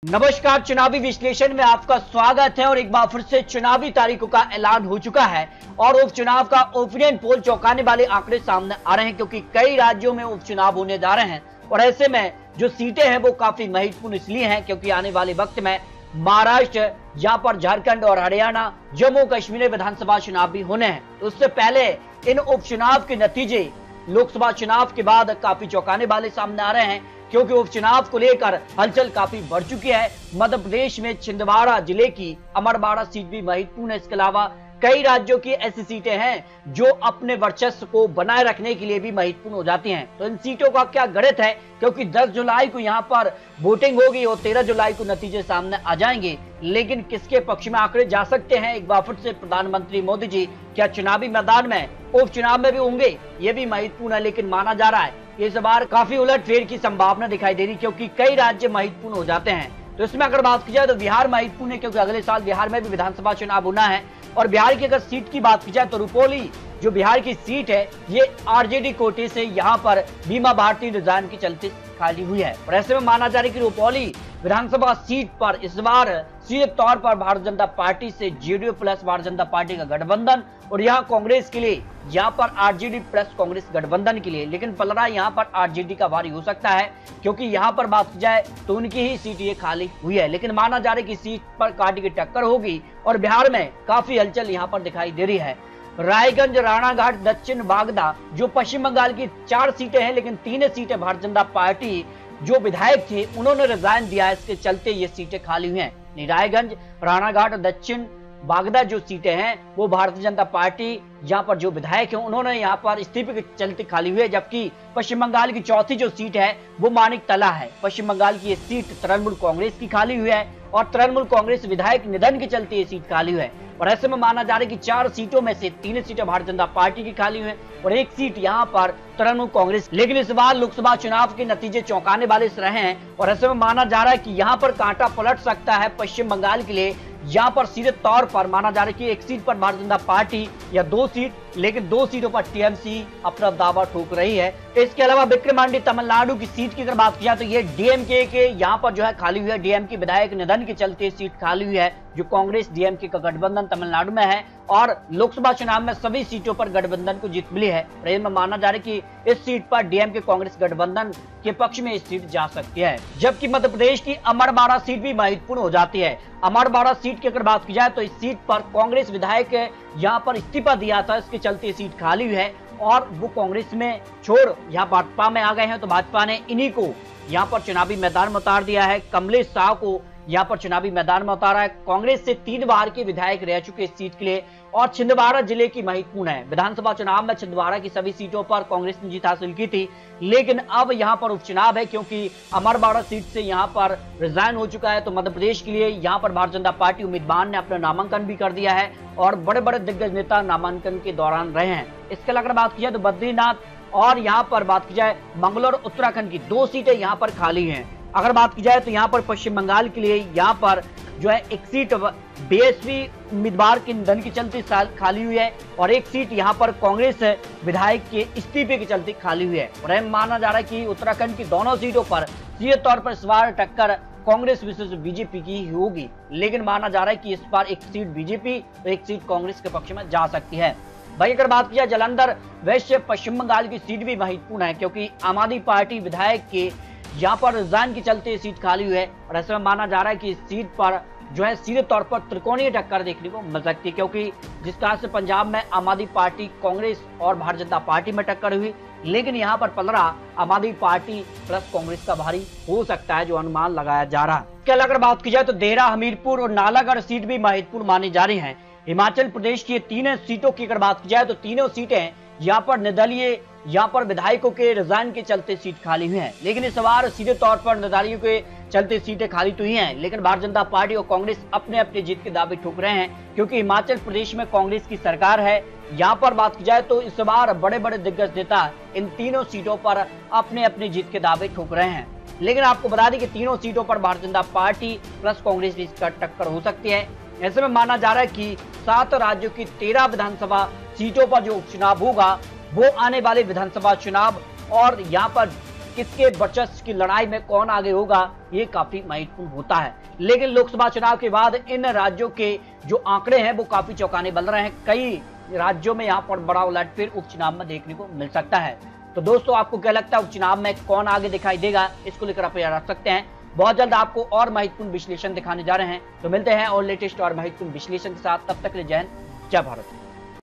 नमस्कार, चुनावी विश्लेषण में आपका स्वागत है। और एक बार फिर से चुनावी तारीखों का ऐलान हो चुका है और उपचुनाव का ओपिनियन पोल चौंकाने वाले आंकड़े सामने आ रहे हैं, क्योंकि कई राज्यों में उपचुनाव होने जा रहे हैं। और ऐसे में जो सीटें हैं वो काफी महत्वपूर्ण इसलिए हैं क्योंकि आने वाले वक्त में महाराष्ट्र, यहाँ पर झारखंड और हरियाणा, जम्मू कश्मीर विधानसभा चुनाव भी होने हैं। तो उससे पहले इन उपचुनाव के नतीजे लोकसभा चुनाव के बाद काफी चौंकाने वाले सामने आ रहे हैं, क्योंकि उपचुनाव को लेकर हलचल काफी बढ़ चुकी है। मध्य प्रदेश में छिंदवाड़ा जिले की अमरवाड़ा सीट भी महत्वपूर्ण है। इसके अलावा कई राज्यों की ऐसी सीटें हैं जो अपने वर्चस्व को बनाए रखने के लिए भी महत्वपूर्ण हो जाती हैं। तो इन सीटों का क्या गणित है, क्योंकि 10 जुलाई को यहाँ पर वोटिंग होगी और 13 जुलाई को नतीजे सामने आ जाएंगे। लेकिन किसके पक्ष में आंकड़े जा सकते हैं, एक बार फिर से प्रधानमंत्री मोदी जी क्या चुनावी मैदान में उपचुनाव में भी होंगे, ये भी महत्वपूर्ण है। लेकिन माना जा रहा है इस बार काफी उलटफेर की संभावना दिखाई दे रही, क्योंकि कई राज्य महत्वपूर्ण हो जाते हैं। तो इसमें अगर बात की जाए तो बिहार महत्वपूर्ण है, क्योंकि अगले साल बिहार में भी विधानसभा चुनाव होना है। और बिहार की अगर सीट की बात की जाए तो रुपौली जो बिहार की सीट है ये आरजेडी कोटे से यहाँ पर बीमा भारती रिजाइन के चलते खाली हुई है। और ऐसे में माना जा रहा है कि रुपौली विधानसभा सीट पर इस बार सीधे तौर पर भारतीय जनता पार्टी से JDU plus Bharatiya Janata party का गठबंधन, और यहाँ कांग्रेस के लिए यहाँ पर आरजेडी प्लस कांग्रेस गठबंधन के लिए। लेकिन पलड़ा यहाँ पर आरजेडी का भारी हो सकता है, क्योंकि यहाँ पर बात की जाए तो उनकी ही सीट ये खाली हुई है। लेकिन माना जा रहा है कि सीट पर कांटे की टक्कर होगी और बिहार में काफी हलचल यहाँ पर दिखाई दे रही है। रायगंज, राणाघाट, दक्षिण बागदा जो पश्चिम बंगाल की 4 सीटें हैं, लेकिन 3 सीटें भारतीय जनता पार्टी जो विधायक थे उन्होंने रिजाइन दिया है, इसके चलते ये सीटें खाली हुई हैं। रायगंज, राणाघाट, दक्षिण बागदा जो सीटें हैं वो भारतीय जनता पार्टी जहां पर जो विधायक हैं उन्होंने यहां पर इस्तीफे के चलते खाली हुई है। जबकि पश्चिम बंगाल की चौथी जो सीट है वो मानिक तला है। पश्चिम बंगाल की ये सीट तृणमूल कांग्रेस की खाली हुई है और तृणमूल कांग्रेस विधायक निधन के चलते ये सीट खाली हुई है। और ऐसे में माना जा रहा है कि 4 सीटों में से 3 सीटें भारतीय जनता पार्टी की खाली हुई है और 1 सीट यहाँ पर तृणमूल कांग्रेस। लेकिन इस बार लोकसभा चुनाव के नतीजे चौंकाने वाले रहे हैं और ऐसे में माना जा रहा है कि यहाँ पर कांटा पलट सकता है पश्चिम बंगाल के लिए। यहाँ पर सीधे तौर पर माना जा रहा है कि 1 सीट पर भारतीय जनता पार्टी या 2 सीट, लेकिन 2 सीटों पर टीएमसी अपना दावा ठोक रही है। इसके अलावा विक्रमांडी तमिलनाडु की सीट की अगर बात की जाए तो ये डीएमके के यहाँ पर जो है खाली हुई है। डीएमके विधायक निधन के चलते सीट खाली हुई है, जो कांग्रेस डीएमके का गठबंधन तमिलनाडु में है। और लोकसभा चुनाव में सभी सीटों पर गठबंधन को जीत मिली है। में माना जा रहा है कि इस सीट पर डीएमके कांग्रेस गठबंधन के पक्ष में इस सीट जा सकती है। जबकि मध्य प्रदेश की अमरवाड़ा सीट भी महत्वपूर्ण हो जाती है। अमरवाड़ा सीट की अगर बात की जाए तो इस सीट पर कांग्रेस विधायक यहाँ पर इस्तीफा दिया था, इसके चलते सीट खाली हुई है और वो कांग्रेस में छोड़ यहाँ भाजपा में आ गए हैं। तो भाजपा ने इन्हीं को यहाँ पर चुनावी मैदान में उतार दिया है। कमलेश शाह को यहाँ पर चुनावी मैदान में उतारा है। कांग्रेस से 3 बार के विधायक रह चुके इस सीट के लिए। और छिंदवाड़ा जिले की महत्वपूर्ण है। विधानसभा चुनाव में छिंदवाड़ा की सभी सीटों पर कांग्रेस ने जीत हासिल की थी, लेकिन अब यहाँ पर उपचुनाव है क्योंकि अमरवाड़ा सीट से यहाँ पर रिजाइन हो चुका है। तो मध्य प्रदेश के लिए यहाँ पर भारतीय जनता पार्टी उम्मीदवार ने अपना नामांकन भी कर दिया है और बड़े बड़े दिग्गज नेता नामांकन के दौरान रहे हैं। इसके अलावा बात की जाए तो बद्रीनाथ और यहाँ पर बात की जाए मंगलौर उत्तराखंड की 2 सीटें यहाँ पर खाली हैं। अगर बात की जाए तो यहाँ पर पश्चिम बंगाल के लिए यहाँ पर जो है 1 सीट बीएसपी उम्मीदवार के निधन के चलते खाली हुई है और 1 सीट यहाँ पर कांग्रेस विधायक के इस्तीफे के चलते खाली हुई है। और माना जा रहा है कि उत्तराखंड की दोनों सीटों पर सीधे तौर पर इस बार टक्कर कांग्रेस विशेष बीजेपी की ही होगी। लेकिन माना जा रहा है कि इस बार 1 सीट बीजेपी तो 1 सीट कांग्रेस के पक्ष में जा सकती है। भाई अगर बात की जाए जालंधर वेस्ट पश्चिम बंगाल की सीट भी महत्वपूर्ण है, क्योंकि आम आदमी पार्टी विधायक के यहाँ पर रिजाइन के चलते सीट खाली हुई है। और ऐसे में माना जा रहा है कि इस सीट पर जो है सीधे तौर पर त्रिकोणीय टक्कर देखने को मिल सकती है, क्योंकि जिस तरह से पंजाब में आम आदमी पार्टी, कांग्रेस और भारतीय जनता पार्टी में टक्कर हुई, लेकिन यहाँ पर पलड़ा आम आदमी पार्टी प्लस कांग्रेस का भारी हो सकता है, जो अनुमान लगाया जा रहा है। इसके अलावा अगर बात की जाए तो देहरा, हमीरपुर और नालागढ़ सीट भी महत्वपूर्ण मानी जा रही है। हिमाचल प्रदेश की 3 सीटों की अगर बात की जाए तो तीनों सीटें यहाँ पर निर्दलीय यहाँ पर विधायकों के रिजाइन के चलते सीट खाली हुई है। लेकिन इस बार सीधे तौर पर निर्दलीयों के चलते सीटें खाली तो ही हैं, लेकिन भारतीय जनता पार्टी और कांग्रेस अपने अपने जीत के दावे ठोक रहे हैं, क्योंकि हिमाचल प्रदेश में कांग्रेस की सरकार है। यहाँ पर बात की जाए तो इस बार बड़े बड़े दिग्गज नेता इन तीनों सीटों पर अपने अपने जीत के दावे ठोक रहे हैं। लेकिन आपको बता दें कि तीनों सीटों पर भारतीय जनता पार्टी प्लस कांग्रेस की टक्कर हो सकती है। ऐसे में माना जा रहा है कि 7 राज्यों की 13 विधानसभा सीटों पर जो उपचुनाव होगा वो आने वाले विधानसभा चुनाव और यहाँ पर किसके वर्चस्व की लड़ाई में कौन आगे होगा, ये काफी महत्वपूर्ण होता है। लेकिन लोकसभा चुनाव के बाद इन राज्यों के जो आंकड़े हैं वो काफी चौंकाने बन रहे हैं। कई राज्यों में यहाँ पर बड़ा उलटफेर उपचुनाव में देखने को मिल सकता है। तो दोस्तों, आपको क्या लगता है उपचुनाव में कौन आगे दिखाई देगा, इसको लेकर आप याद रख सकते हैं। बहुत जल्द आपको और महत्वपूर्ण विश्लेषण दिखाने जा रहे हैं। तो मिलते हैं और लेटेस्ट और महत्वपूर्ण विश्लेषण के साथ। तब तक के लिए जय हिंद, जय भारत।